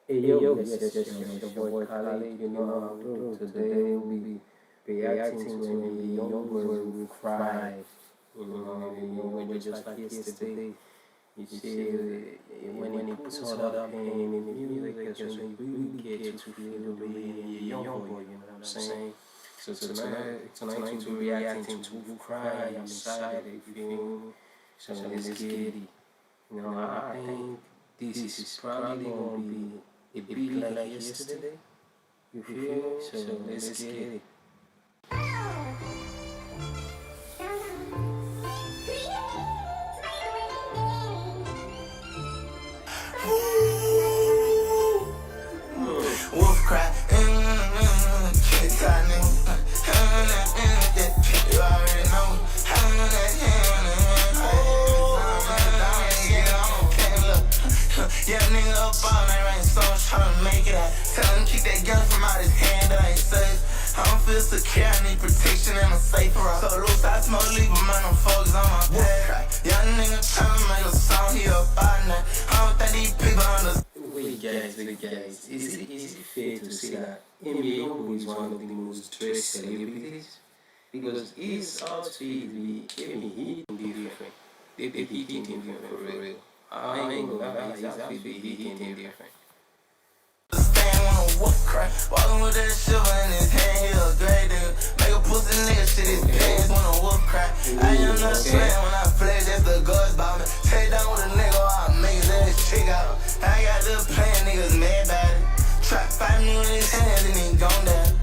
Yes, your boy Khalid, you know how we do. Today we'll be reacting to the Youngboy will cry. When you just like yesterday, you see when he puts all that pain in the music, that's when you really get to feel the way in your Youngboy, you know what I'm saying? So tonight we'll be reacting to Will Cry. I'm excited, you feel me? So let's get it. You know, I think this is probably gonna be a beat like yesterday. You feel me? So let's get it. Wolf cry, kiss I knew, you already know. Yeah, nigga up all night writing songs tryna make it out. Tell him keep that gun from out his hand, that ain't safe. I don't feel secure, I need protection and a safe rock. So loose, I smoke leaf, but man, I'm focused on my pad. Young nigga tryna make a song, he up all night. I don't think these people understand. Wait guys, is it fair to say that Youngboy is one of the most dressed celebrities? Because his outfit, he different. They hitting different for real. I ain't gonna lie, his outfit be hitting different. Stand on a wolf cry, walking with that shiver in his hand, he a great nigga. Make a pussy nigga shit his pants when a wolf cry. I am not slaying when I flash, that's the guards by me. Take down with a nigga, I'll make his ass chick out. I got the plan, niggas mad about it. Try to fight me with his hands and he gon' die.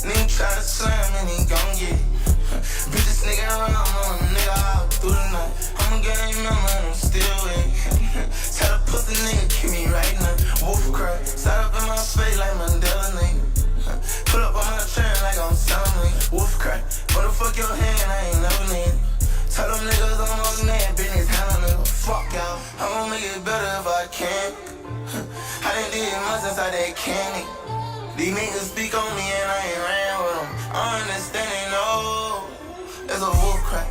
Nigga try to slam and he gon' get it. Bitch, this nigga around, I'm a nigga out through the night. I'm a gang member and I'm still with it. Tell the pussy nigga keep me right now. Wolf cry, side up in my face like Mandela nigga. Pull up on my train like I'm selling nigga. Wolf cry, what the fuck your hand, I ain't never need. Tell them niggas I'm on that business handle nigga. Fuck y'all, I'ma make it better if I can. I done did much inside that candy. These niggas speak on me and I ain't ran with them. I understand they know it's a wolf cry.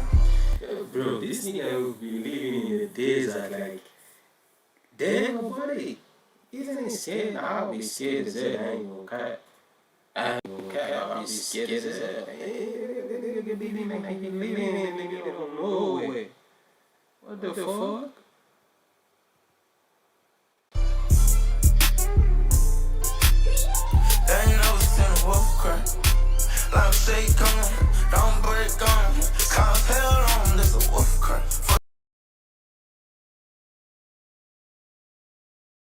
Bro, this nigga will be living in the desert like, damn nobody. Isn't insane? I'll be scared as hell. I ain't gonna cut. I'll be scared as hell. Nigga be living like he living in the middle of nowhere. What the fuck? They ain't never seen a wolf cry. Like shake on, don't break on. Cause hell on, this a wolf cry.